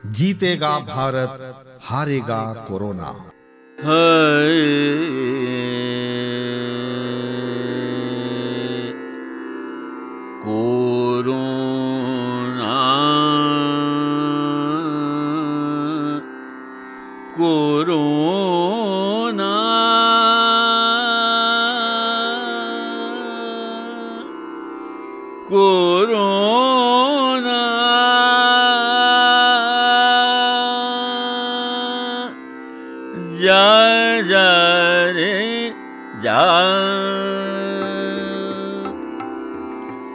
जीतेगा भारत, हारेगा corona. Corona corona corona जा जा रे जा,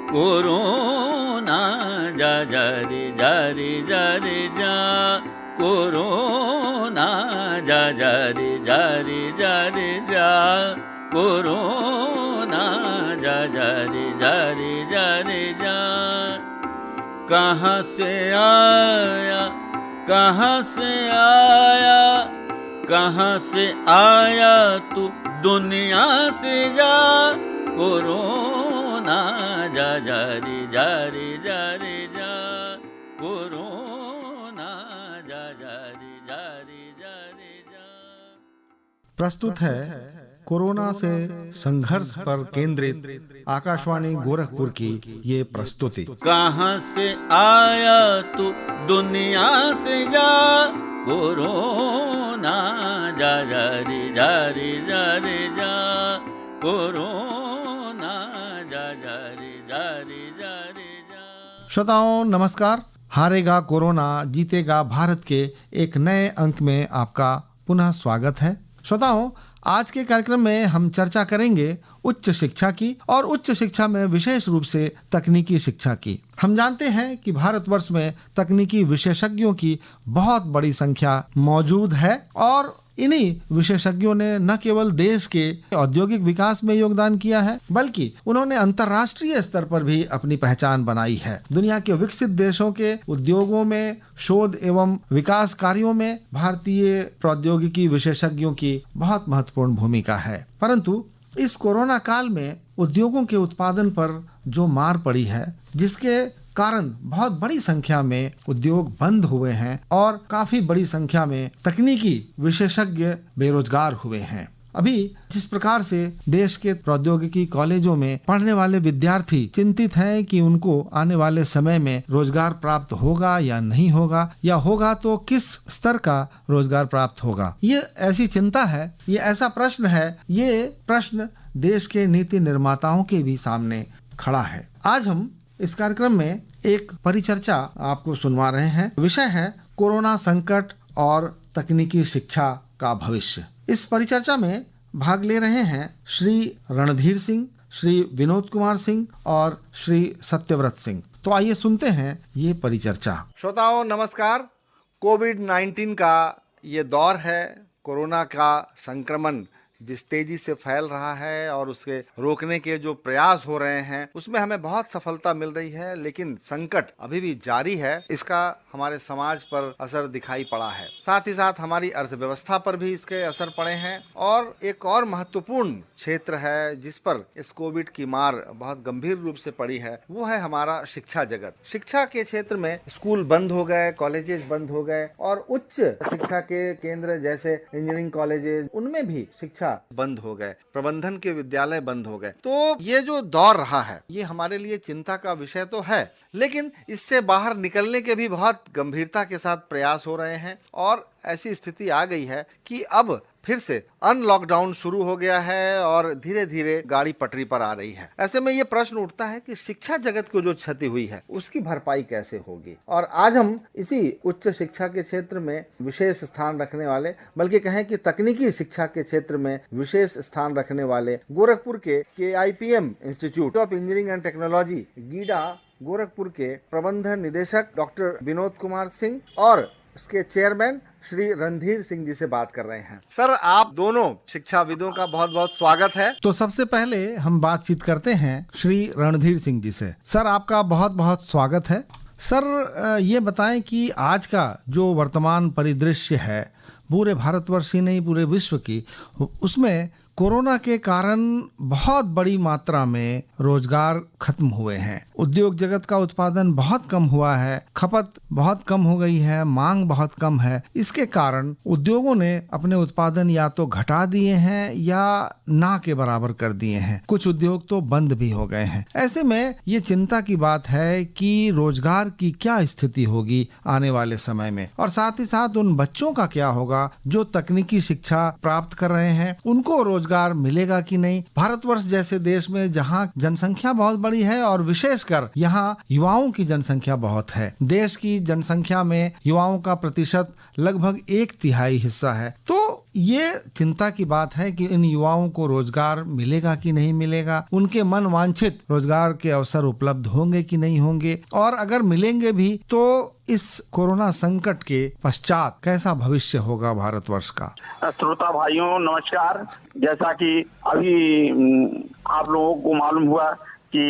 कोरोना जा जा रे जा रे जा रे जा, कोरोना जा जा रे जा रे जा रे जा, कोरोना जा जा रे जा रे जा रे जा। कहाँ से आया, कहाँ से आया, कहाँ से आया तू दुनिया से जा, कोरोना जा जा रे जा रे जा रे जा, कोरोना जा जा रे जा रे जा रे जा। प्रस्तुत है कोरोना से संघर्ष पर केंद्रित आकाशवाणी गोरखपुर की ये प्रस्तुति। कहाँ से आया तू दुनिया से जा, कोरोना जा जा रे जा रे जा रे जा, कोरोना जा जा रे जा रे जा रे जा। श्रोताओं नमस्कार। हारेगा कोरोना जीतेगा भारत के एक नए अंक में आपका पुनः स्वागत है। श्रोताओं आज के कार्यक्रम में हम चर्चा करेंगे उच्च शिक्षा की, और उच्च शिक्षा में विशेष रूप से तकनीकी शिक्षा की। हम जानते हैं कि भारतवर्ष में तकनीकी विशेषज्ञों की बहुत बड़ी संख्या मौजूद है, और इन्हीं विशेषज्ञों ने न केवल देश के औद्योगिक विकास में योगदान किया है, बल्कि उन्होंने अंतर्राष्ट्रीय स्तर पर भी अपनी पहचान बनाई है। दुनिया के विकसित देशों के उद्योगों में शोध एवं विकास कार्यों में भारतीय प्रौद्योगिकी विशेषज्ञों की बहुत महत्वपूर्ण भूमिका है। परंतु इस कोरोना काल में उद्योगों के उत्पादन पर जो मार पड़ी है, जिसके कारण बहुत बड़ी संख्या में उद्योग बंद हुए हैं और काफी बड़ी संख्या में तकनीकी विशेषज्ञ बेरोजगार हुए हैं। अभी जिस प्रकार से देश के प्रौद्योगिकी कॉलेजों में पढ़ने वाले विद्यार्थी चिंतित हैं कि उनको आने वाले समय में रोजगार प्राप्त होगा या नहीं होगा, या होगा तो किस स्तर का रोजगार प्राप्त होगा, ये ऐसी चिंता है, ये ऐसा प्रश्न है, ये प्रश्न देश के नीति निर्माताओं के भी सामने खड़ा है। आज हम इस कार्यक्रम में एक परिचर्चा आपको सुनवा रहे हैं। विषय है कोरोना संकट और तकनीकी शिक्षा का भविष्य। इस परिचर्चा में भाग ले रहे हैं श्री रणधीर सिंह, श्री विनोद कुमार सिंह और श्री सत्यव्रत सिंह। तो आइए सुनते हैं ये परिचर्चा। श्रोताओं नमस्कार। कोविड-19 का ये दौर है, कोरोना का संक्रमण जिस तेजी से फैल रहा है और उसके रोकने के जो प्रयास हो रहे हैं, उसमें हमें बहुत सफलता मिल रही है, लेकिन संकट अभी भी जारी है। इसका हमारे समाज पर असर दिखाई पड़ा है, साथ ही साथ हमारी अर्थव्यवस्था पर भी इसके असर पड़े हैं। और एक और महत्वपूर्ण क्षेत्र है जिस पर इस कोविड की मार बहुत गंभीर रूप से पड़ी है, वो है हमारा शिक्षा जगत। शिक्षा के क्षेत्र में स्कूल बंद हो गए, कॉलेजेस बंद हो गए, और उच्च शिक्षा के केंद्र जैसे इंजीनियरिंग कॉलेजेस, उनमें भी शिक्षा बंद हो गए, प्रबंधन के विद्यालय बंद हो गए। तो ये जो दौर रहा है, ये हमारे लिए चिंता का विषय तो है, लेकिन इससे बाहर निकलने के भी बहुत गंभीरता के साथ प्रयास हो रहे हैं। और ऐसी स्थिति आ गई है कि अब फिर से अनलॉकडाउन शुरू हो गया है और धीरे धीरे गाड़ी पटरी पर आ रही है। ऐसे में ये प्रश्न उठता है कि शिक्षा जगत को जो क्षति हुई है उसकी भरपाई कैसे होगी। और आज हम इसी उच्च शिक्षा के क्षेत्र में विशेष स्थान रखने वाले, बल्कि कहें कि तकनीकी शिक्षा के क्षेत्र में विशेष स्थान रखने वाले गोरखपुर के KIPM institute of engineering and technology GIDA Gorakhpur के प्रबंध निदेशक डॉक्टर विनोद कुमार सिंह और उसके चेयरमैन श्री रणधीर सिंह जी से बात कर रहे हैं। सर, आप दोनों शिक्षाविदों का बहुत बहुत स्वागत है। तो सबसे पहले हम बातचीत करते हैं श्री रणधीर सिंह जी से। सर, आपका बहुत बहुत स्वागत है। सर, ये बताएं कि आज का जो वर्तमान परिदृश्य है पूरे भारतवर्ष ही नहीं पूरे विश्व की, उसमें कोरोना के कारण बहुत बड़ी मात्रा में रोजगार खत्म हुए हैं। उद्योग जगत का उत्पादन बहुत कम हुआ है, खपत बहुत कम हो गई है, मांग बहुत कम है। इसके कारण उद्योगों ने अपने उत्पादन या तो घटा दिए हैं या ना के बराबर कर दिए हैं। कुछ उद्योग तो बंद भी हो गए हैं। ऐसे में ये चिंता की बात है कि रोजगार की क्या स्थिति होगी आने वाले समय में, और साथ ही साथ उन बच्चों का क्या होगा जो तकनीकी शिक्षा प्राप्त कर रहे हैं, उनको रोजगार मिलेगा कि नहीं। भारतवर्ष जैसे देश में जहां जनसंख्या बहुत बड़ी है और विशेषकर यहां युवाओं की जनसंख्या बहुत है, देश की जनसंख्या में युवाओं का प्रतिशत लगभग 1/3 हिस्सा है, तो ये चिंता की बात है कि इन युवाओं को रोजगार मिलेगा कि नहीं मिलेगा, उनके मन वांछित रोजगार के अवसर उपलब्ध होंगे कि नहीं होंगे, और अगर मिलेंगे भी तो इस कोरोना संकट के पश्चात कैसा भविष्य होगा भारतवर्ष का। श्रोता भाइयों नमस्कार। जैसा कि अभी आप लोगों को मालूम हुआ कि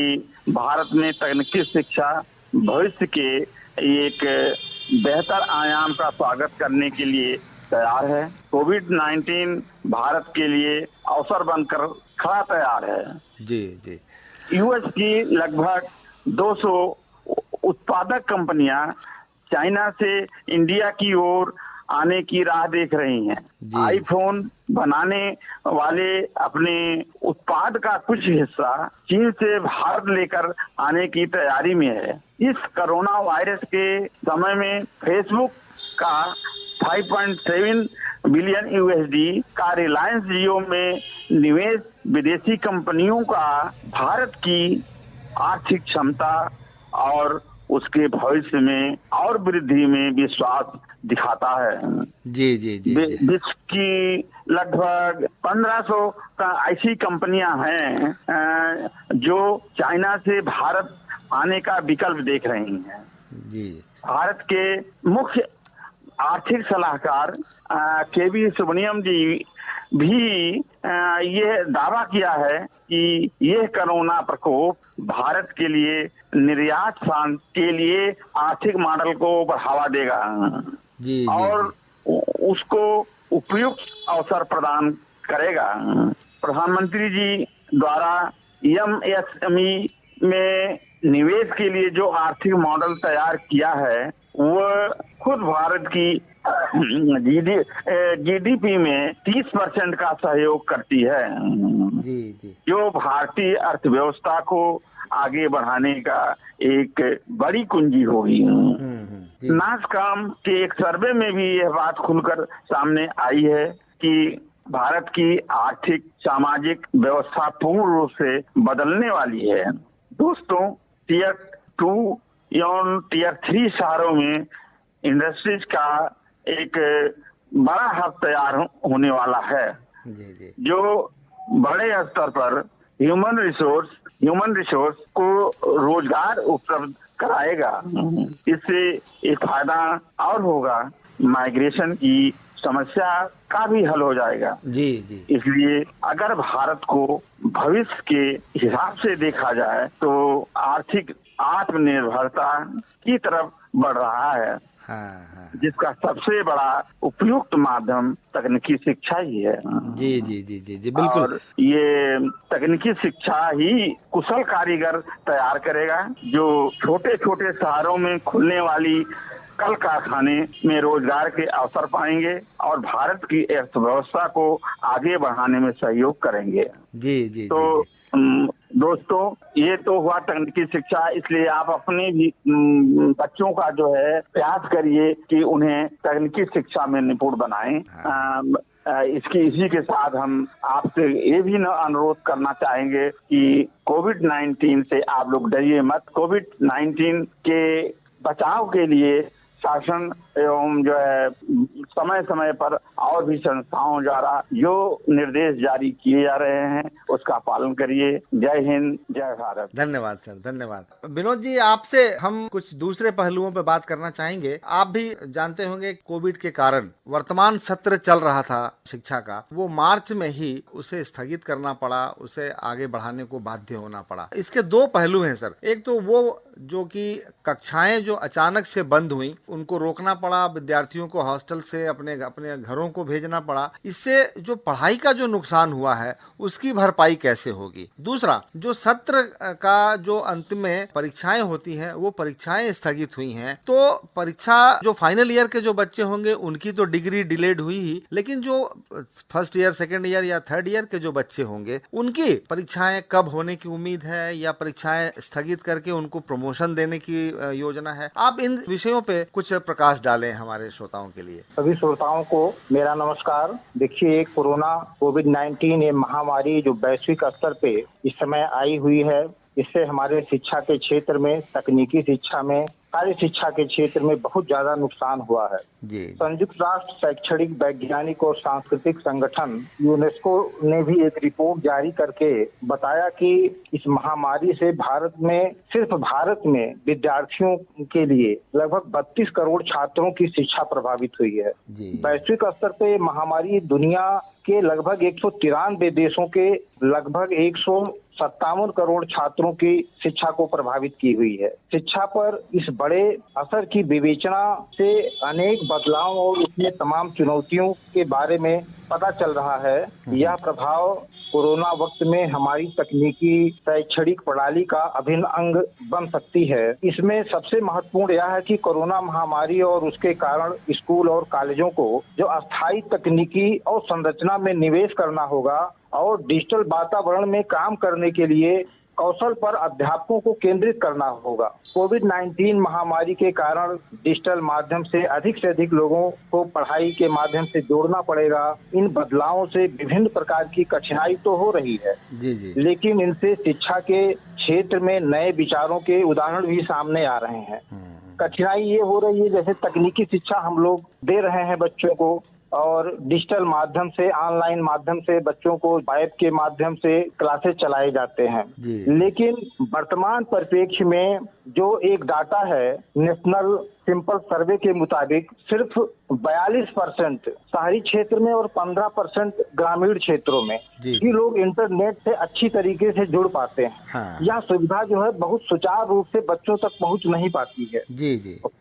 भारत में तकनीकी शिक्षा भविष्य के एक बेहतर आयाम का स्वागत करने के लिए तैयार है। कोविड-19 भारत के लिए अवसर बनकर खड़ा तैयार है। जी जी। यूएस की लगभग 200 उत्पादक कंपनियां चाइना से इंडिया की ओर आने की राह देख रही हैं। आईफोन बनाने वाले अपने उत्पाद का कुछ हिस्सा चीन से भारत लेकर आने की तैयारी में है। इस कोरोना वायरस के समय में फेसबुक का 5.7 बिलियन यूएसडी का रिलायंस जियो में निवेश विदेशी कंपनियों का भारत की आर्थिक क्षमता और उसके भविष्य में और वृद्धि में विश्वास दिखाता है। जी जी जी। विश्व की लगभग 1500 ऐसी कंपनियां हैं जो चाइना से भारत आने का विकल्प देख रही हैं। जी। भारत के मुख्य आर्थिक सलाहकार केवी सुब्रमण्यम जी भी ये दावा किया है कि यह कोरोना प्रकोप भारत के लिए निर्यात के लिए आर्थिक मॉडल को बढ़ावा देगा। जी, और जी। उसको उपयुक्त अवसर प्रदान करेगा। प्रधानमंत्री जी द्वारा एमएसएमई में निवेश के लिए जो आर्थिक मॉडल तैयार किया है वो खुद भारत की जीडीपी में 30% का सहयोग करती है। जी जी। जो भारतीय अर्थव्यवस्था को आगे बढ़ाने का एक बड़ी कुंजी होगी। नासकॉम के एक सर्वे में भी यह बात खुलकर सामने आई है कि भारत की आर्थिक सामाजिक व्यवस्था पूर्ण रूप से बदलने वाली है। दोस्तों, टियर 2 या टियर 3 शहरों में इंडस्ट्रीज का एक बड़ा हब तैयार होने वाला है। जी जी। जो बड़े स्तर पर ह्यूमन रिसोर्स को रोजगार उपलब्ध कराएगा। इससे एक फायदा और होगा, माइग्रेशन की समस्या का भी हल हो जाएगा। जी जी। इसलिए अगर भारत को भविष्य के हिसाब से देखा जाए तो आर्थिक आत्मनिर्भरता की तरफ बढ़ रहा है। हाँ। जिसका सबसे बड़ा उपयुक्त माध्यम तकनीकी शिक्षा ही है। जी जी जी जी जी, बिल्कुल। और ये तकनीकी शिक्षा ही कुशल कारीगर तैयार करेगा जो छोटे छोटे शहरों में खुलने वाली कल कारखाने में रोजगार के अवसर पाएंगे और भारत की अर्थव्यवस्था को आगे बढ़ाने में सहयोग करेंगे। जी जी। तो दोस्तों, ये तो हुआ तकनीकी शिक्षा। इसलिए आप अपने भी बच्चों का जो है प्रयास करिए कि उन्हें तकनीकी शिक्षा में निपुण बनाएं। इसी के साथ हम आपसे ये भी अनुरोध करना चाहेंगे कि कोविड-19 से आप लोग डरिए मत। कोविड-19 के बचाव के लिए शासन एवं जो है समय समय पर और भी संस्थाओं द्वारा जो निर्देश जारी किए जा रहे हैं उसका पालन करिए। जय हिंद, जय भारत। धन्यवाद सर, धन्यवाद। विनोद जी, आपसे हम कुछ दूसरे पहलुओं पे बात करना चाहेंगे। आप भी जानते होंगे कोविड के कारण वर्तमान सत्र चल रहा था शिक्षा का, वो मार्च में ही उसे स्थगित करना पड़ा, उसे आगे बढ़ाने को बाध्य होना पड़ा। इसके दो पहलू हैं सर। एक तो वो जो कि कक्षाएं जो अचानक से बंद हुई उनको रोकना पड़ा, विद्यार्थियों को हॉस्टल से से अपने अपने घरों को भेजना पड़ा, इससे जो पढ़ाई का जो नुकसान हुआ है उसकी भरपाई कैसे होगी? दूसरा, जो सत्र का जो अंत में परीक्षाएं होती हैं वो परीक्षाएं स्थगित हुई हैं, तो परीक्षा जो फाइनल ईयर के जो बच्चे होंगे उनकी तो डिग्री डिलेड हुई ही, लेकिन जो फर्स्ट ईयर, सेकेंड ईयर या थर्ड ईयर के जो बच्चे होंगे उनकी परीक्षाएं कब होने की उम्मीद है, या परीक्षाएं स्थगित करके उनको प्रमोशन देने की योजना है? आप इन विषयों पे कुछ प्रकाश डालें हमारे श्रोताओं के लिए। सभी श्रोताओं को मेरा नमस्कार। देखिए, कोरोना कोविड-19 ये महामारी जो वैश्विक स्तर पे इस समय आई हुई है, इससे हमारे शिक्षा के क्षेत्र में, तकनीकी शिक्षा में, कार्य शिक्षा के क्षेत्र में बहुत ज्यादा नुकसान हुआ है। संयुक्त राष्ट्र शैक्षणिक, वैज्ञानिक और सांस्कृतिक संगठन यूनेस्को ने भी एक रिपोर्ट जारी करके बताया कि इस महामारी से सिर्फ भारत में विद्यार्थियों के लिए लगभग 32 करोड़ छात्रों की शिक्षा प्रभावित हुई है। वैश्विक स्तर पे महामारी दुनिया के लगभग 193 देशों के लगभग 157 करोड़ छात्रों की शिक्षा को प्रभावित की हुई है। शिक्षा पर इस बड़े असर की विवेचना से अनेक बदलाव और उसमें तमाम चुनौतियों के बारे में पता चल रहा है। यह प्रभाव कोरोना वक्त में हमारी तकनीकी शैक्षणिक प्रणाली का अभिन्न अंग बन सकती है। इसमें सबसे महत्वपूर्ण यह है कि कोरोना महामारी और उसके कारण स्कूल और कॉलेजों को जो अस्थायी तकनीकी और संरचना में निवेश करना होगा और डिजिटल वातावरण में काम करने के लिए कौशल पर अध्यापकों को केंद्रित करना होगा। कोविड-19 महामारी के कारण डिजिटल माध्यम से अधिक लोगों को पढ़ाई के माध्यम से जोड़ना पड़ेगा। इन बदलावों से विभिन्न प्रकार की कठिनाई तो हो रही है, लेकिन इनसे शिक्षा के क्षेत्र में नए विचारों के उदाहरण भी सामने आ रहे हैं। कठिनाई ये हो रही है, जैसे तकनीकी शिक्षा हम लोग दे रहे हैं बच्चों को, और डिजिटल माध्यम से, ऑनलाइन माध्यम से बच्चों को वेब के माध्यम से क्लासेस चलाए जाते हैं। लेकिन वर्तमान परिप्रेक्ष्य में जो एक डाटा है नेशनल सिंपल सर्वे के मुताबिक सिर्फ 42% शहरी क्षेत्र में और 15% ग्रामीण क्षेत्रों में ही लोग इंटरनेट से अच्छी तरीके से जुड़ पाते हैं। यह सुविधा जो है बहुत सुचारू रूप से बच्चों तक पहुंच नहीं पाती है।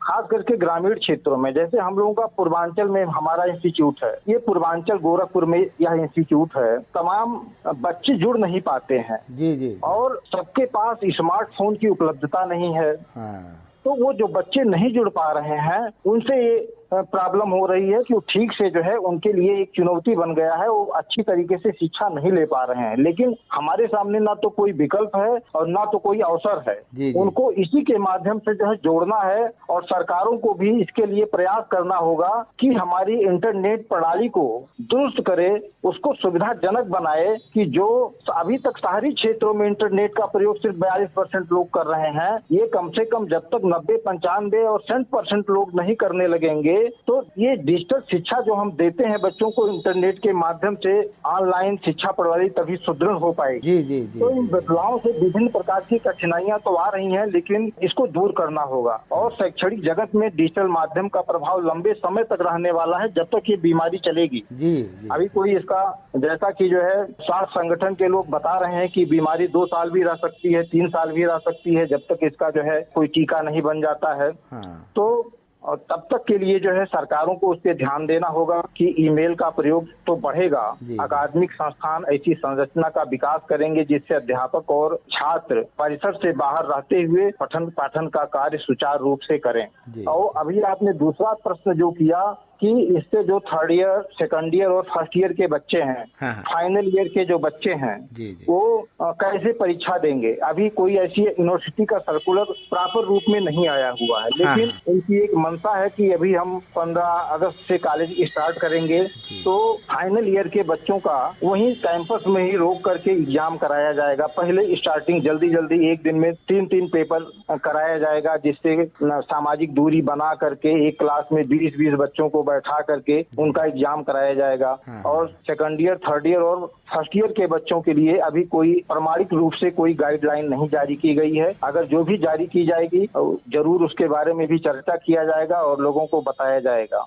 खास करके ग्रामीण क्षेत्रों में, जैसे हम लोगों का पूर्वांचल में हमारा इंस्टीट्यूट है, ये पूर्वांचल गोरखपुर में यह इंस्टीट्यूट है, तमाम बच्चे जुड़ नहीं पाते हैं और सबके पास स्मार्टफोन की उपलब्धता नहीं है। तो वो जो बच्चे नहीं जुड़ पा रहे हैं उनसे ये प्रॉब्लम हो रही है कि वो ठीक से जो है उनके लिए एक चुनौती बन गया है, वो अच्छी तरीके से शिक्षा नहीं ले पा रहे हैं। लेकिन हमारे सामने ना तो कोई विकल्प है और ना तो कोई अवसर है। उनको इसी के माध्यम से जो है जोड़ना है और सरकारों को भी इसके लिए प्रयास करना होगा कि हमारी इंटरनेट प्रणाली को दुरुस्त करे, उसको सुविधाजनक बनाए कि जो अभी तक शहरी क्षेत्रों में इंटरनेट का प्रयोग सिर्फ 42% लोग कर रहे हैं, ये कम से कम जब तक 90, 95 और 100% लोग नहीं करने लगेंगे तो ये डिजिटल शिक्षा जो हम देते हैं बच्चों को इंटरनेट के माध्यम से, ऑनलाइन शिक्षा प्रणाली तभी सुदृढ़ हो पाएगी। तो इन बदलावों से विभिन्न प्रकार की कठिनाइयां तो आ रही हैं, लेकिन इसको दूर करना होगा। और शैक्षणिक जगत में डिजिटल माध्यम का प्रभाव लंबे समय तक रहने वाला है जब तक ये बीमारी चलेगी। अभी कोई इसका, जैसा कि जो है स्वास्थ्य संगठन के लोग बता रहे हैं कि बीमारी 2 साल भी रह सकती है, 3 साल भी रह सकती है, जब तक इसका जो है कोई टीका नहीं बन जाता है। तो और तब तक के लिए जो है सरकारों को उस पर ध्यान देना होगा कि ईमेल का प्रयोग तो बढ़ेगा, अकादमिक संस्थान ऐसी संरचना का विकास करेंगे जिससे अध्यापक और छात्र परिसर से बाहर रहते हुए पठन पाठन का कार्य सुचारू रूप से करें। और अभी आपने दूसरा प्रश्न जो किया कि इससे जो थर्ड ईयर, सेकंड ईयर और फर्स्ट ईयर के बच्चे हैं, फाइनल ईयर के जो बच्चे हैं, वो कैसे परीक्षा देंगे, अभी कोई ऐसी यूनिवर्सिटी का सर्कुलर प्रॉपर रूप में नहीं आया हुआ है। लेकिन उनकी एक मंशा है कि अभी हम 15 अगस्त से कॉलेज स्टार्ट करेंगे, तो फाइनल ईयर के बच्चों का वहीं कैंपस में ही रोक करके एग्जाम कराया जाएगा। पहले स्टार्टिंग जल्दी एक दिन में 3 पेपर कराया जाएगा, जिससे सामाजिक दूरी बना करके एक क्लास में 20 बच्चों को बैठा करके उनका एग्जाम कराया जाएगा। और सेकंड ईयर, थर्ड ईयर और फर्स्ट ईयर के बच्चों के लिए अभी कोई प्रमाणिक रूप से कोई गाइडलाइन नहीं जारी की गई है। अगर जो भी जारी की जाएगी जरूर उसके बारे में भी चर्चा किया जाएगा और लोगों को बताया जाएगा।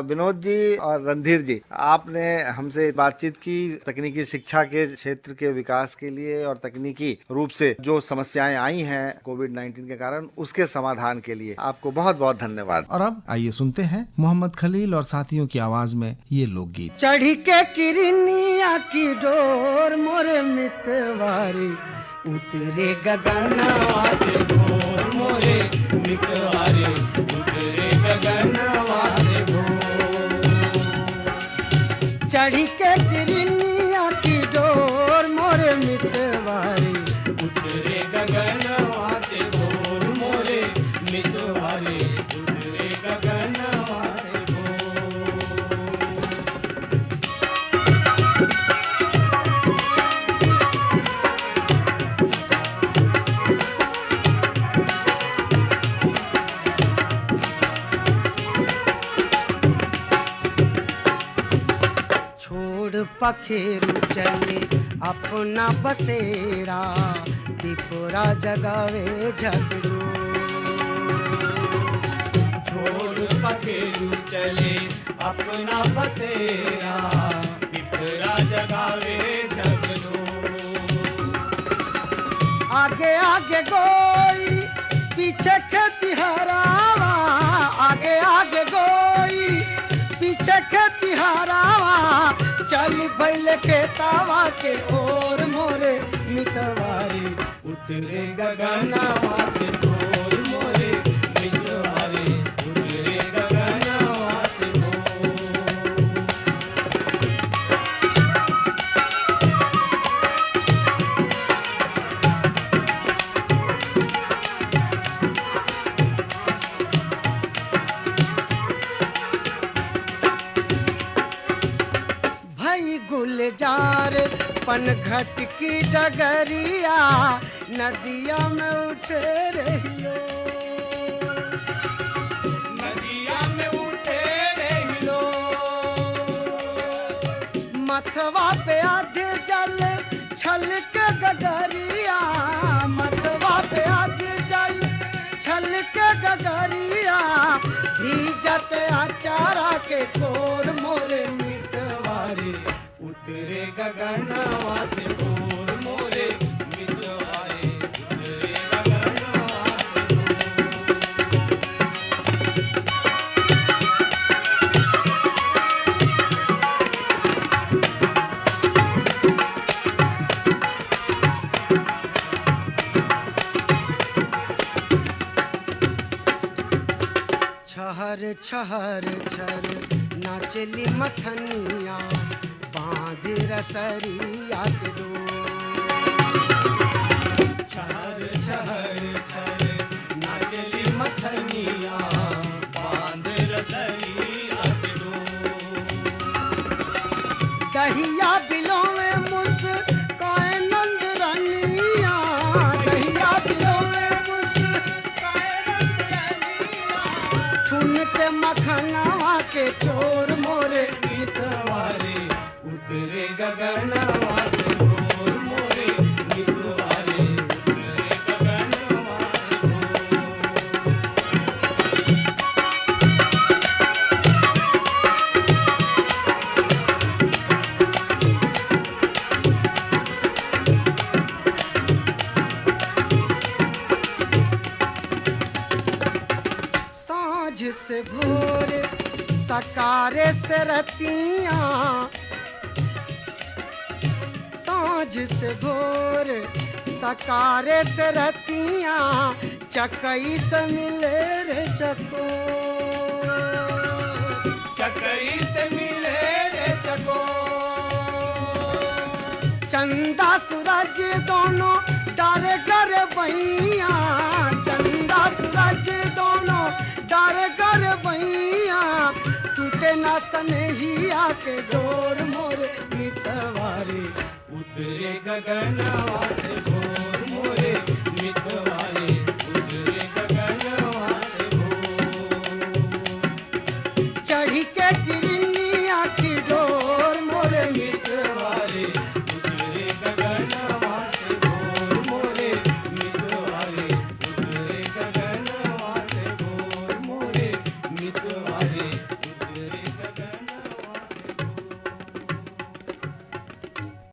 विनोद जी और रणधीर जी, आपने हमसे बातचीत की तकनीकी शिक्षा के क्षेत्र के विकास के लिए और तकनीकी रूप से जो समस्याएं आई हैं कोविड-19 के कारण, उसके समाधान के लिए आपको बहुत बहुत धन्यवाद। और अब आइए सुनते हैं मोहम्मद मोहम्मद खलील और साथियों की आवाज में ये लोकगीत। चढ़ी के किरनिया की डोर मोरे मितवारी उतरे गगनवा से भोर मोरे मितवारी उतरे गगनवा से भोर। चढ़ी के किरनिया की डोर मोरे मितवारी उतरे गगनवा से भोर मोरे मितवारी उतरे गगनवा से पखेरु चले अपना बसेरा त्रिपुरा जगावे झगड़ू। छोड़ पखेरु चले अपना बसेरा त्रिपुरा जगावे झगड़ू। आगे आगे गोई पीछे खेतिहरावा आगे आगे गोई पीछे खेतिहरावा चल बैल के तावा के ओर मोरे मितवारी उतरे गगनवा से भोर मोरे मितवारी उतरे गगनवा से गुलजार पनघट की डगरिया नदिया में उठे रहियो नदिया में उठे रहियो। मथवा पे आधे जल छल के गगरिया मथवा पे आधे जल छल के गगरिया भीजत आचारा के कोर मोरे मितवारी उतरे गगनवा से भोर मोरे मितवारी उतरे गगनवा से छहर छहर छर नाचली मथनिया बांध रसरिया के डोर। छहर छहर छर नाचली मथनिया बांध रसरिया के डोर। दहिया बिलों में मुस्काए नंद रनिया दहिया बिलों में मुस्काए नंद रनिया छुन के मखनवा के चोर मोरे मितवारी उतरे गगनवा से भोर मोरे मितवारी उतरे गगनवा से साँझ से भोर सकारे से रतिया साँझ से भोर सकारे से रतिया चकई से मिले रे चको चकई से मिले रे चको। चंदा सूरज दोनों डारे कर बहिया चंदा सूरज दोनों डारे कर बहिया टूटे ना सनहिया के डोर मोरे मितवारी उतरे गगनवा से भोर मोरे मितवारी उतरे गगनवा से भोर। चढ़ी के किरनिया की डोर मोरे मितवारी उतरे गगनवा से भोर मोरे मितवारी उतरे गगनवा से भोर मोरे मितवारी उतरे गगनवा से।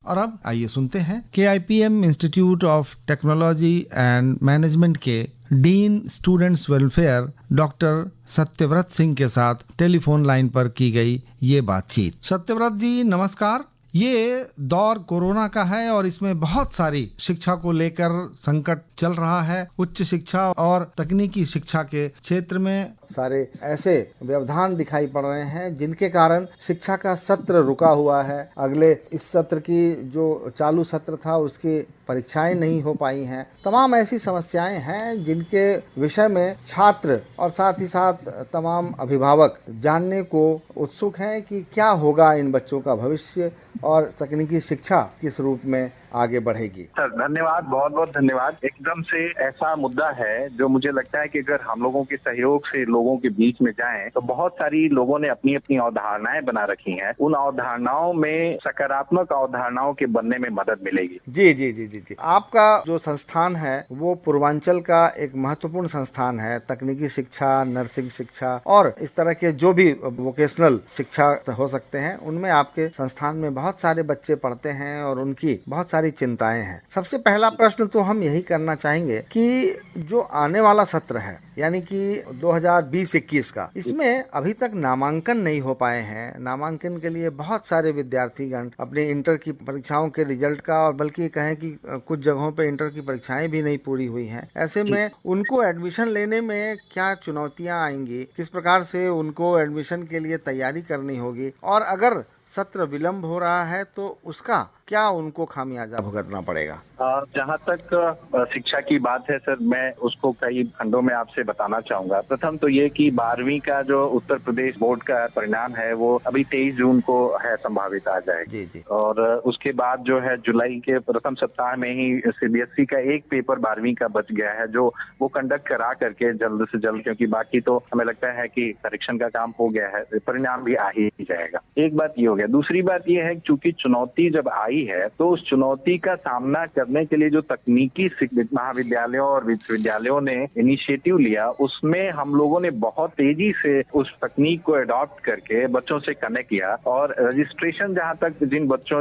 और अब आइए सुनते हैं KIPM institute of technology and management के dean students welfare doctor Satyavrat Singh के साथ टेलीफोन लाइन पर की गई ये बातचीत। सत्यव्रत जी नमस्कार। ये दौर कोरोना का है और इसमें बहुत सारी शिक्षा को लेकर संकट चल रहा है। उच्च शिक्षा और तकनीकी शिक्षा के क्षेत्र में सारे ऐसे व्यवधान दिखाई पड़ रहे हैं जिनके कारण शिक्षा का सत्र रुका हुआ है। अगले इस सत्र की जो चालू सत्र था उसकी परीक्षाएं नहीं हो पाई हैं। तमाम ऐसी समस्याएं हैं जिनके विषय में छात्र और साथ ही साथ तमाम अभिभावक जानने को उत्सुक हैं कि क्या होगा इन बच्चों का भविष्य और तकनीकी शिक्षा किस रूप में आगे बढ़ेगी। सर धन्यवाद, बहुत बहुत धन्यवाद। एकदम से ऐसा मुद्दा है जो मुझे लगता है कि अगर हम लोगों के सहयोग से लोगों के बीच में जाएं तो बहुत सारी लोगों ने अपनी अपनी अवधारणाएं बना रखी हैं। उन अवधारणाओं में सकारात्मक अवधारणाओं के बनने में मदद मिलेगी। जी जी जी जी जी। आपका जो संस्थान है वो पूर्वांचल का एक महत्वपूर्ण संस्थान है। तकनीकी शिक्षा, नर्सिंग शिक्षा और इस तरह के जो भी वोकेशनल शिक्षा हो सकते हैं उनमें आपके संस्थान में बहुत सारे बच्चे पढ़ते हैं और उनकी बहुत सारी चिंताएं हैं। सबसे पहला प्रश्न तो हम यही करना चाहेंगे कि जो आने वाला सत्र है यानी कि 2020-21 का, इसमें अभी तक नामांकन नहीं हो पाए हैं। नामांकन के लिए बहुत सारे विद्यार्थीगण अपने इंटर की परीक्षाओं के रिजल्ट का और बल्कि कहें कि कुछ जगहों पे इंटर की परीक्षाएं भी नहीं पूरी हुई हैं। ऐसे में उनको एडमिशन लेने में क्या चुनौतियां आएंगी, किस प्रकार से उनको एडमिशन के लिए तैयारी करनी होगी और अगर सत्र विलंब हो रहा है तो उसका क्या उनको खामियाजा भुगतना पड़ेगा। जहाँ तक शिक्षा की बात है सर, मैं उसको कई खंडों में आपसे बताना चाहूंगा। प्रथम तो ये कि 12वीं का जो उत्तर प्रदेश बोर्ड का परिणाम है वो अभी 23 जून को है, संभावित आ जाएगा। जी जी। और उसके बाद जो है जुलाई के प्रथम सप्ताह में ही CBSE का एक पेपर 12वीं का बच गया है जो वो कंडक्ट करा करके जल्द से जल्द, क्योंकि बाकी तो हमें लगता है कि करेक्शन का काम हो गया है, परिणाम भी आ ही जाएगा। एक बात ये हो गया। दूसरी बात ये है चूंकि चुनौती जब आई है तो उस चुनौती का सामना करने के लिए जो तकनीकी महाविद्यालयों और विश्वविद्यालयों ने इनिशिएटिव लिया उसमें हम लोगों ने बहुत तेजी से उस तकनीक को अडॉप्ट करके बच्चों से कनेक्ट किया और रजिस्ट्रेशन, जहां तक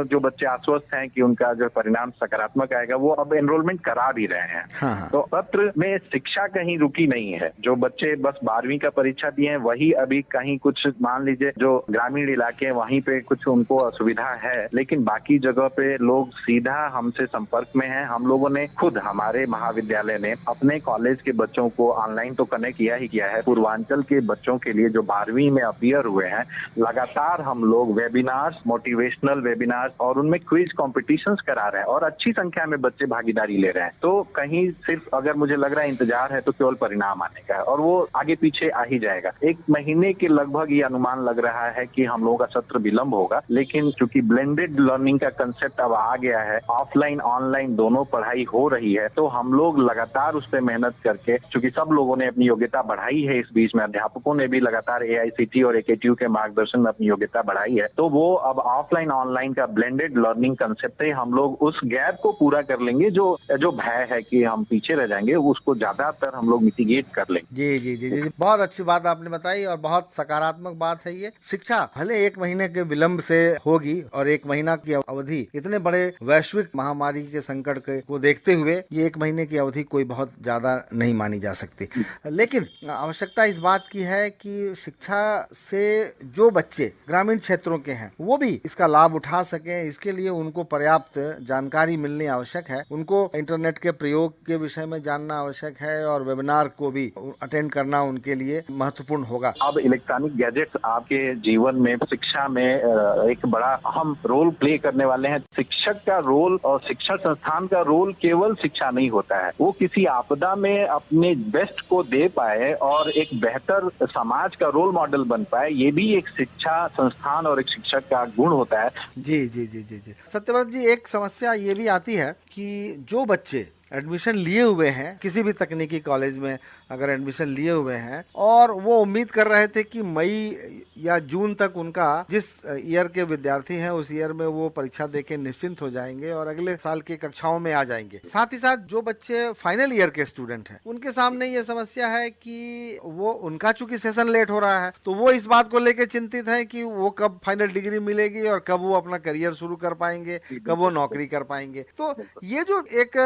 जो बच्चे आश्वस्त हैं कि उनका जो परिणाम सकारात्मक आएगा वो अब एनरोलमेंट करा भी रहे हैं। हाँ। तो सत्र में शिक्षा कहीं रुकी नहीं है। जो बच्चे बस 12वीं का परीक्षा दिए हैं वही अभी कहीं कुछ मान लीजिए जो ग्रामीण इलाके हैं वहीं पे कुछ उनको असुविधा है, लेकिन बाकी जगह पे लोग सीधा हमसे संपर्क में हैं। हम लोगों ने खुद, हमारे महाविद्यालय ने अपने कॉलेज के बच्चों को ऑनलाइन तो कनेक्ट किया ही किया है। पूर्वांचल के बच्चों के लिए जो 12वीं में अपीयर हुए हैं, लगातार हम लोग वेबिनार्स, मोटिवेशनल वेबिनार्स और उनमें क्विज कॉम्पिटिशन्स करा रहे हैं और अच्छी संख्या में बच्चे भागीदारी ले रहे हैं। तो कहीं सिर्फ अगर मुझे लग रहा है इंतजार है तो केवल परिणाम आने का है और वो आगे पीछे आ ही जाएगा। 1 महीने के लगभग ये अनुमान लग रहा है कि हम लोगों का सत्र विलंब होगा, लेकिन चूंकि ब्लेंडेड लर्निंग का कंसेप्ट अब आ गया है, ऑफलाइन ऑनलाइन दोनों पढ़ाई हो रही है, तो हम लोग लगातार उस पर मेहनत करके, चूंकि सब लोगों ने अपनी योग्यता बढ़ाई है, इस बीच में अध्यापकों ने भी लगातार AICTE और AKTU के मार्गदर्शन में अपनी योग्यता बढ़ाई है, तो वो अब ऑफलाइन ऑनलाइन का ब्लेंडेड लर्निंग कंसेप्ट है। हम लोग उस गैप को पूरा कर लेंगे। जो भय है कि हम पीछे रह जाएंगे उसको ज्यादातर हम लोग मिटिगेट कर लेंगे। जी जी जी जी, बहुत अच्छी बात आपने बताई और बहुत सकारात्मक बात है। ये शिक्षा भले 1 महीने के विलंब से होगी और 1 महीना की अवधि, इतने बड़े वैश्विक महामारी के संकट को देखते हुए ये 1 महीने की अवधि कोई बहुत ज्यादा नहीं मानी जा सकती, लेकिन आवश्यकता इस बात की है कि शिक्षा से जो बच्चे ग्रामीण क्षेत्रों के हैं वो भी इसका लाभ उठा सकें। इसके लिए उनको पर्याप्त जानकारी मिलनी आवश्यक है, उनको इंटरनेट के प्रयोग के विषय में जानना आवश्यक है और वेबिनार को भी अटेंड करना उनके लिए महत्वपूर्ण होगा। अब इलेक्ट्रॉनिक गैजेट्स आपके जीवन में, शिक्षा में एक बड़ा अहम रोल प्ले करने वाले हैं। शिक्षक का रोल और शिक्षा संस्थान का रोल केवल शिक्षा नहीं होता है, वो किसी आपदा में अपने बेस्ट को दे पाए और एक बेहतर समाज का रोल मॉडल बन पाए, ये भी एक शिक्षा संस्थान और एक शिक्षक का गुण होता है। जी जी जी जी जी। सत्यव्रत जी, एक समस्या ये भी आती है कि जो बच्चे एडमिशन लिए हुए हैं किसी भी तकनीकी कॉलेज में, अगर एडमिशन लिए हुए हैं और वो उम्मीद कर रहे थे कि मई या जून तक उनका जिस ईयर के विद्यार्थी हैं उस ईयर में वो परीक्षा देके निश्चिंत हो जाएंगे और अगले साल की कक्षाओं में आ जाएंगे। साथ ही साथ जो बच्चे फाइनल ईयर के स्टूडेंट हैं उनके सामने ये समस्या है कि वो उनका चूंकि सेशन लेट हो रहा है तो वो इस बात को लेकर चिंतित है कि वो कब फाइनल डिग्री मिलेगी और कब वो अपना करियर शुरू कर पाएंगे, कब वो नौकरी कर पाएंगे। तो ये जो एक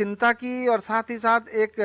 चिंता की और साथ ही साथ एक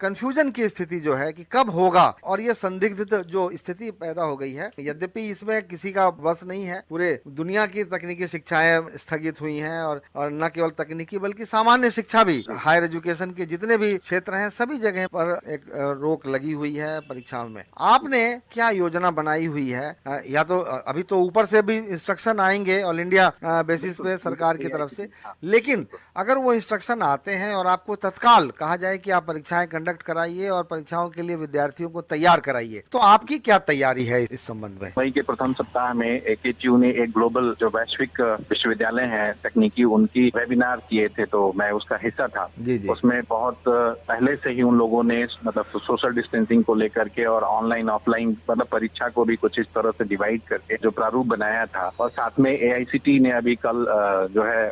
कंफ्यूजन की स्थिति जो है कि कब होगा, और ये संदिग्ध जो स्थिति पैदा हो गई है। यद्यपि इसमें किसी का बस नहीं है, पूरे दुनिया की तकनीकी शिक्षाएं स्थगित हुई हैं और न केवल तकनीकी बल्कि सामान्य शिक्षा भी, हायर एजुकेशन के जितने भी क्षेत्र हैं सभी जगह पर एक रोक लगी हुई है परीक्षाओं में। आपने क्या योजना बनाई हुई है? या तो अभी तो ऊपर से भी इंस्ट्रक्शन आएंगे ऑल इंडिया बेसिस पे सरकार की तरफ से, लेकिन अगर वो इंस्ट्रक्शन आते हैं और आपको तत्काल कहा जाए कि आप परीक्षाएं कंडक्ट कराइए और परीक्षाओं के लिए विद्यार्थियों को तैयार कराइए, तो आपकी क्या तैयारी है इस संबंध में? मई के प्रथम सप्ताह में AKTU ने एक ग्लोबल जो वैश्विक विश्वविद्यालय है तकनीकी, उनकी वेबिनार किए थे, तो मैं उसका हिस्सा था। उसमें बहुत पहले से ही उन लोगों ने मतलब सोशल डिस्टेंसिंग को लेकर के और ऑनलाइन ऑफलाइन मतलब परीक्षा को भी कुछ इस तरह से डिवाइड करके जो प्रारूप बनाया था। और साथ में AICTE ने अभी कल जो है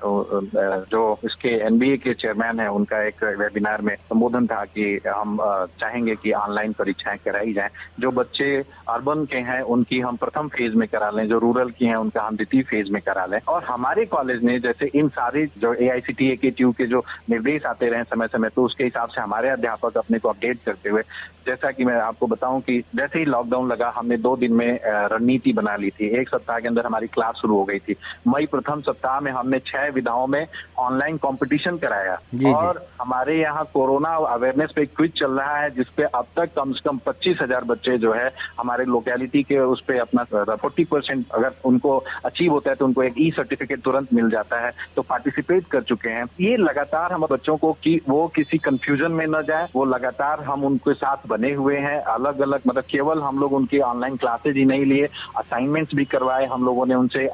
जो इसके NBA के चेयरमैन है, उनका एक वेबिनार में संबोधन था कि हम चाहेंगे कि ऑनलाइन परीक्षाएं कराई जाएं। जो बच्चे अर्बन के हैं उनकी हम प्रथम फेज में करा लें, जो रूरल की हैं उनका हम द्वितीय फेज में करा लें। और हमारे कॉलेज ने जैसे इन सारे जो AICTE AKTU के जो निर्देश आते रहे समय समय, तो उसके हिसाब से हमारे अध्यापक अपने को अपडेट करते हुए, जैसा कि मैं आपको बताऊं कि जैसे ही लॉकडाउन लगा हमने 2 दिन में रणनीति बना ली थी। 1 सप्ताह के अंदर हमारी क्लास शुरू हो गई थी। मई प्रथम सप्ताह में हमने 6 विधाओं में ऑनलाइन कंपटीशन कराया। और हमारे यहाँ कोरोना अवेयरनेस पे क्विज चल रहा है, जिसपे अब तक कम से कम 25,000 बच्चे जो है हमारे लोकेलिटी के उस पे अपना 40% अगर उनको अचीव होता है तो उनको एक सर्टिफिकेट तुरंत मिल जाता है, तो पार्टिसिपेट कर चुके हैं। ये लगातार हम बच्चों को कि वो किसी कंफ्यूजन में न जाए, वो लगातार हम उनके साथ बने हुए हैं। अलग अलग मतलब केवल हम लोग उनकी ऑनलाइन क्लासेज ही नहीं लिए, असाइनमेंट्स भी करवाए हम लोगों ने उनसे,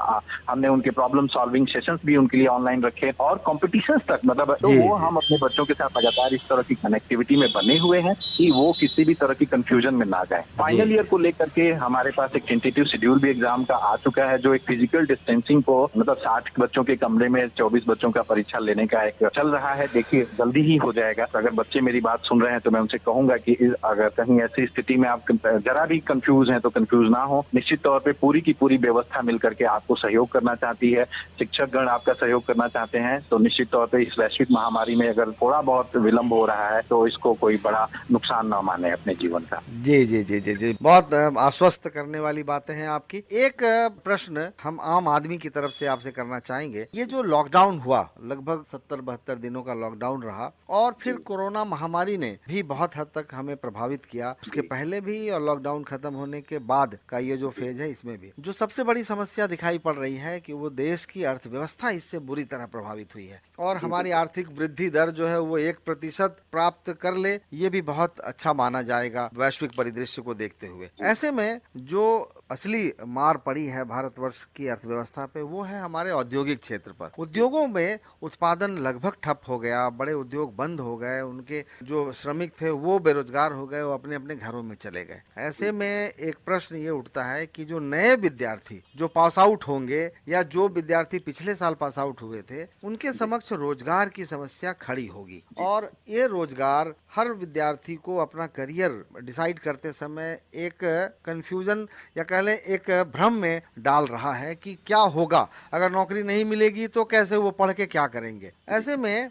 हमने उनके प्रॉब्लम सॉल्विंग सेशंस भी उनके लिए ऑनलाइन रखे और कॉम्पिटिशंस तक, मतलब तो वो हम अपने बच्चों के साथ लगातार इस तरह की कनेक्टिविटी में बने हुए हैं कि वो किसी भी तरह की कंफ्यूजन में ना जाए। फाइनल ईयर को लेकर के हमारे पास एक टेंटेटिव शेड्यूल भी एग्जाम का आ चुका है, जो एक फिजिकल डिस्टेंसिंग को मतलब 60 बच्चों के कमरे में 24 बच्चों का परीक्षा लेने का एक चल रहा है। देखिए जल्दी ही हो जाएगा। अगर बच्चे मेरी बात सुन रहे हैं तो मैं उनसे कहूंगा कि अगर कहीं ऐसी स्थिति में आप जरा भी कंफ्यूज हैं तो कंफ्यूज ना हो। निश्चित तौर पे पूरी की पूरी व्यवस्था मिलकर के आपको सहयोग करना चाहती है, शिक्षकगण आपका सहयोग करना चाहते हैं, तो निश्चित तौर पे इस वैश्विक महामारी में अगर थोड़ा बहुत विलंब हो रहा है तो इसको कोई बड़ा नुकसान न माने अपने जीवन का। जी जी जी जी जी, बहुत आश्वस्त करने वाली बातें हैं आपकी। एक प्रश्न हम आम आदमी की तरफ से आपसे करना चाहेंगे। ये जो लॉकडाउन हुआ, लगभग 70-72 दिनों का लॉकडाउन रहा और फिर कोरोना महामारी ने भी बहुत हद तक हमें प्रभावित किया। उसके पहले भी और लॉकडाउन खत्म होने के बाद का ये जो फेज है, इसमें भी जो सबसे बड़ी समस्या दिखाई पड़ रही है कि वो देश की अर्थव्यवस्था इससे बुरी तरह प्रभावित हुई है और हमारी आर्थिक वृद्धि दर जो है वो 1% प्राप्त कर ले, ये भी बहुत अच्छा माना जाएगा वैश्विक परिदृश्य को देखते हुए। ऐसे में जो असली मार पड़ी है भारतवर्ष की अर्थव्यवस्था पे वो है हमारे औद्योगिक क्षेत्र पर। उद्योगों में उत्पादन लगभग ठप हो गया, बड़े उद्योग बंद हो गए, उनके जो श्रमिक थे वो बेरोजगार हो गए, वो अपने अपने घरों में चले गए। ऐसे में एक प्रश्न ये उठता है कि जो नए विद्यार्थी जो पास आउट होंगे या जो विद्यार्थी पिछले साल पास आउट हुए थे, उनके समक्ष रोजगार की समस्या खड़ी होगी और ये रोजगार हर विद्यार्थी को अपना करियर डिसाइड करते समय एक कंफ्यूजन या कह लें एक भ्रम में डाल रहा है कि क्या होगा अगर नौकरी नहीं मिलेगी तो कैसे वो पढ़ के क्या करेंगे। ऐसे में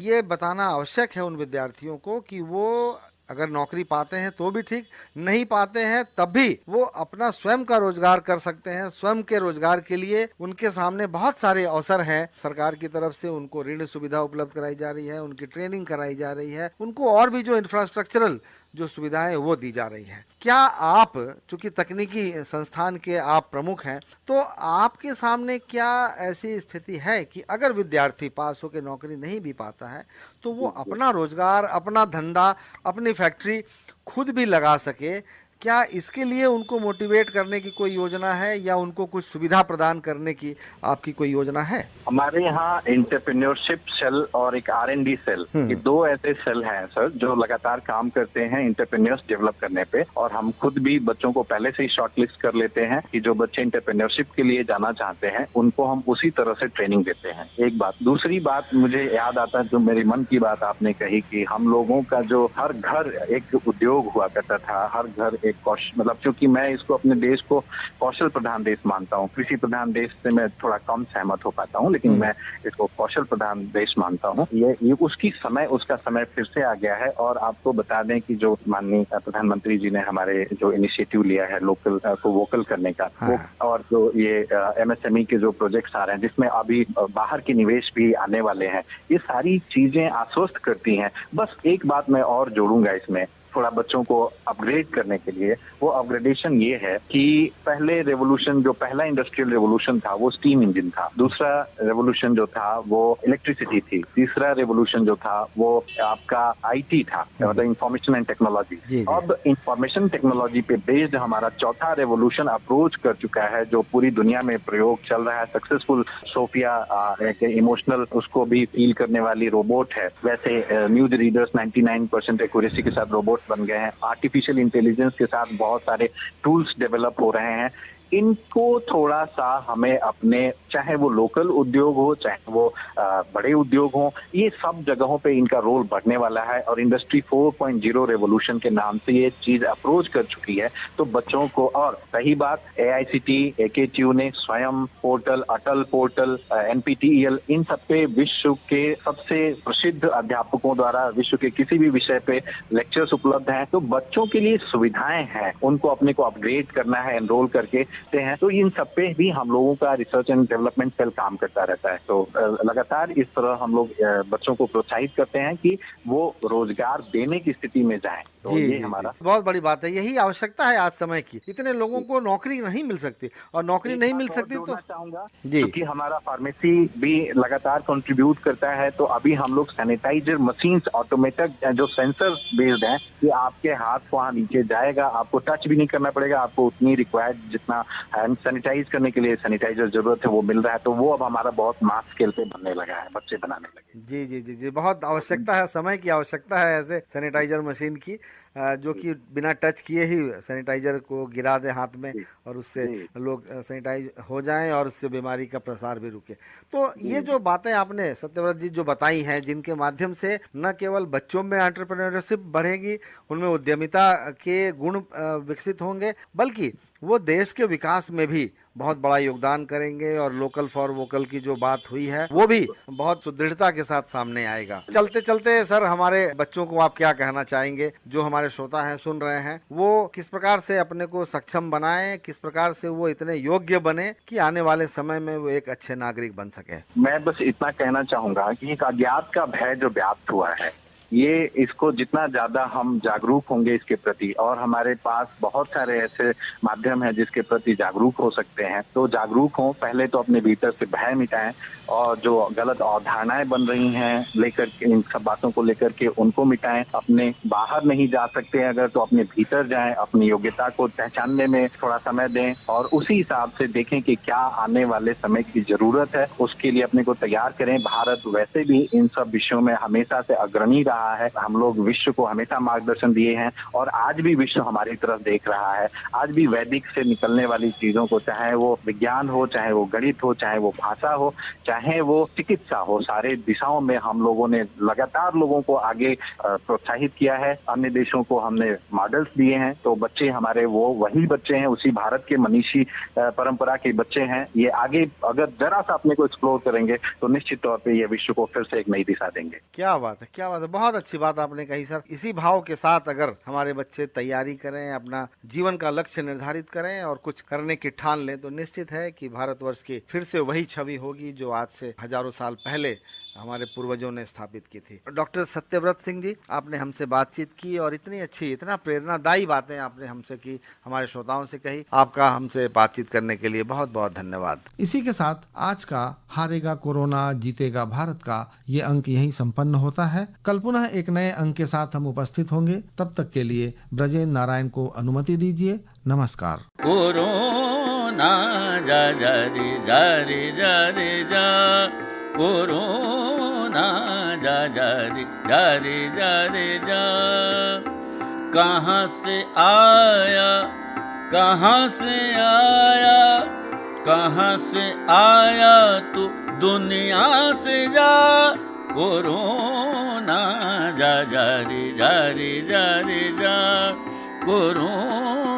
ये बताना आवश्यक है उन विद्यार्थियों को कि वो अगर नौकरी पाते हैं तो भी ठीक, नहीं पाते हैं तब भी वो अपना स्वयं का रोजगार कर सकते हैं। स्वयं के रोजगार के लिए उनके सामने बहुत सारे अवसर हैं। सरकार की तरफ से उनको ऋण सुविधा उपलब्ध कराई जा रही है, उनकी ट्रेनिंग कराई जा रही है, उनको और भी जो इंफ्रास्ट्रक्चरल जो सुविधाएं वो दी जा रही हैं। क्या आप, चूंकि तकनीकी संस्थान के आप प्रमुख हैं, तो आपके सामने क्या ऐसी स्थिति है कि अगर विद्यार्थी पास होकर नौकरी नहीं भी पाता है तो वो अपना रोजगार, अपना धंधा, अपनी फैक्ट्री खुद भी लगा सके? क्या इसके लिए उनको मोटिवेट करने की कोई योजना है या उनको कुछ सुविधा प्रदान करने की आपकी कोई योजना है? हमारे यहाँ एंटरप्रेन्योरशिप सेल और एक R&D सेल, ये 2 ऐसे सेल हैं सर जो लगातार काम करते हैं एंटरप्रेन्योर्स डेवलप करने पे। और हम खुद भी बच्चों को पहले से ही शॉर्टलिस्ट कर लेते हैं कि जो बच्चे एंटरप्रेन्योरशिप के लिए जाना चाहते हैं उनको हम उसी तरह से ट्रेनिंग देते हैं। एक बात। दूसरी बात मुझे याद आता है, जो मेरी मन की बात आपने कही कि हम लोगों का जो हर घर एक उद्योग हुआ करता था, हर घर एक मतलब क्योंकि मैं इसको अपने देश को कौशल प्रधान देश मानता हूँ, कृषि प्रधान देश से मैं थोड़ा कम सहमत हो पाता हूँ, लेकिन मैं इसको कौशल प्रधान देश मानता हूँ। ये उसका समय फिर से आ गया है। और आपको बता दें कि जो माननीय प्रधानमंत्री जी ने हमारे जो इनिशिएटिव लिया है लोकल को वोकल करने का, वो और जो ये MSME के जो प्रोजेक्ट्स आ रहे हैं जिसमें अभी बाहर के निवेश भी आने वाले हैं, ये सारी चीजें आश्वस्त करती हैं। बस एक बात मैं और जोड़ूंगा इसमें, थोड़ा बच्चों को अपग्रेड करने के लिए, वो अपग्रेडेशन ये है कि पहले रेवोल्यूशन, जो पहला इंडस्ट्रियल रेवोल्यूशन था वो स्टीम इंजन था, दूसरा रेवोल्यूशन जो था वो इलेक्ट्रिसिटी थी, तीसरा रेवोल्यूशन जो था वो आपका IT था, मतलब इंफॉर्मेशन एंड टेक्नोलॉजी। अब इंफॉर्मेशन टेक्नोलॉजी पे बेस्ड हमारा चौथा रेवोल्यूशन अप्रोच कर चुका है, जो पूरी दुनिया में प्रयोग चल रहा है। सक्सेसफुल सोफिया इमोशनल उसको भी फील करने वाली रोबोट है, वैसे न्यूज रीडर्स 99% एक्यूरेसी के साथ रोबोट बन गए हैं। आर्टिफिशियल इंटेलिजेंस के साथ बहुत सारे टूल्स डेवलप हो रहे हैं। इनको थोड़ा सा हमें अपने, चाहे वो लोकल उद्योग हो चाहे वो बड़े उद्योग हो, ये सब जगहों पे इनका रोल बढ़ने वाला है। और इंडस्ट्री 4.0 रेवोल्यूशन के नाम से ये चीज अप्रोच कर चुकी है। तो बच्चों को, और रही बात AICT, AKTU ने स्वयं पोर्टल, अटल पोर्टल, NPTEL, इन सब पे विश्व के सबसे प्रसिद्ध अध्यापकों द्वारा विश्व के किसी भी विषय पे लेक्चर्स उपलब्ध हैं। तो बच्चों के लिए सुविधाएं हैं, उनको अपने को अपग्रेड करना है, एनरोल करके हैं। तो इन सब पे भी हम लोगों का रिसर्च एंड डेवलपमेंट सेल काम करता रहता है। तो लगातार इस तरह हम लोग बच्चों को प्रोत्साहित करते हैं कि वो रोजगार देने की स्थिति में जाएं। तो ये हमारा बहुत बड़ी बात है, यही आवश्यकता है आज समय की। इतने लोगों को नौकरी नहीं मिल सकती, और नौकरी नहीं मिल सकती तो चाहूंगा क्योंकि हमारा फार्मेसी भी लगातार कंट्रीब्यूट करता है। तो अभी हम लोग सैनिटाइजर मशीन्स, ऑटोमेटिक जो सेंसर बेस्ड हैं, कि आपके हाथ वहाँ नीचे जाएगा, आपको टच भी नहीं करना पड़ेगा, आपको उतनी रिक्वायर्ड जितना हैंड सैनिटाइज करने के लिए सैनिटाइजर जरूरत है वो मिल रहा है। तो वो अब हमारा बहुत मास स्केल पे बनने लगा है, बच्चे बनाने लगे। जी जी जी जी, बहुत आवश्यकता है, समय की आवश्यकता है ऐसे सैनिटाइजर मशीन की, जो कि बिना टच किए ही सैनिटाइजर को गिरा दे हाथ में और उससे लोग सैनिटाइज हो जाएं और उससे बीमारी का प्रसार भी रुके। तो ये जो बातें आपने सत्यव्रत जी जो बताई हैं, जिनके माध्यम से न केवल बच्चों में एंटरप्रेन्योरशिप बढ़ेगी, उनमें उद्यमिता के गुण विकसित होंगे, बल्कि वो देश के विकास में भी बहुत बड़ा योगदान करेंगे। और लोकल फॉर वोकल की जो बात हुई है वो भी बहुत सुदृढ़ता के साथ सामने आएगा। चलते चलते सर, हमारे बच्चों को आप क्या कहना चाहेंगे, जो हमारे श्रोता हैं, सुन रहे हैं, वो किस प्रकार से अपने को सक्षम बनाएं, किस प्रकार से वो इतने योग्य बने कि आने वाले समय में वो एक अच्छे नागरिक बन सके? मैं बस इतना कहना चाहूंगा कि एक अज्ञात का भय जो व्याप्त हुआ है, ये इसको जितना ज्यादा हम जागरूक होंगे इसके प्रति, और हमारे पास बहुत सारे ऐसे माध्यम हैं जिसके प्रति जागरूक हो सकते हैं, तो जागरूक हों। पहले तो अपने भीतर से भय मिटाएं, और जो गलत अवधारणाएं बन रही हैं लेकर के, इन सब बातों को लेकर के उनको मिटाएं। अपने बाहर नहीं जा सकते अगर, तो अपने भीतर जाएं, अपनी योग्यता को पहचानने में थोड़ा समय दें, और उसी हिसाब से देखें कि क्या आने वाले समय की जरूरत है, उसके लिए अपने को तैयार करें। भारत वैसे भी इन सब विषयों में हमेशा से अग्रणी रहा है, हम लोग विश्व को हमेशा मार्गदर्शन दिए हैं, और आज भी विश्व हमारी तरफ देख रहा है। आज भी वैदिक से निकलने वाली चीजों को, चाहे वो विज्ञान हो, चाहे वो गणित हो, चाहे वो भाषा हो, चाहे वो चिकित्सा हो, सारे दिशाओं में हम लोगों ने लगातार लोगों को आगे प्रोत्साहित किया है। अन्य देशों को हमने मॉडल्स दिए हैं। तो बच्चे हमारे वो वही बच्चे हैं, उसी भारत के मनीषी परंपरा के बच्चे हैं। ये आगे अगर जरा सा अपने को एक्सप्लोर करेंगे तो निश्चित तौर पे ये विश्व को फिर से एक नई दिशा देंगे। क्या बात है, क्या बात है, बहुत अच्छी बात आपने कही सर। इसी भाव के साथ अगर हमारे बच्चे तैयारी करें, अपना जीवन का लक्ष्य निर्धारित करें और कुछ करने की ठान लें, तो निश्चित है कि भारतवर्ष की फिर से वही छवि होगी जो आज से हजारों साल पहले हमारे पूर्वजों ने स्थापित की थी। डॉक्टर सत्यव्रत सिंह जी, आपने हमसे बातचीत की और इतनी अच्छी, इतना प्रेरणादायी बातें आपने हमसे की, हमारे श्रोताओं से कही। आपका हमसे बातचीत करने के लिए बहुत बहुत धन्यवाद। इसी के साथ आज का हारेगा कोरोना जीतेगा भारत का ये अंक यहीं संपन्न होता है। कल पुनः एक नए अंक के साथ हम उपस्थित होंगे। तब तक के लिए ब्रजेंद्र नारायण को अनुमति दीजिए। नमस्कार। कोरोना जा जा रे जा रे जा रे जा, कोरोना जा जा रे जा रे जा रे जा। कहाँ से आया, कहाँ से आया, कहाँ से आया तू दुनिया से जा। कोरोना जा जा रे जा रे जा रे जा, कोरोना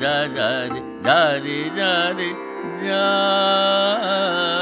जा जा रे जा रे जा रे जा।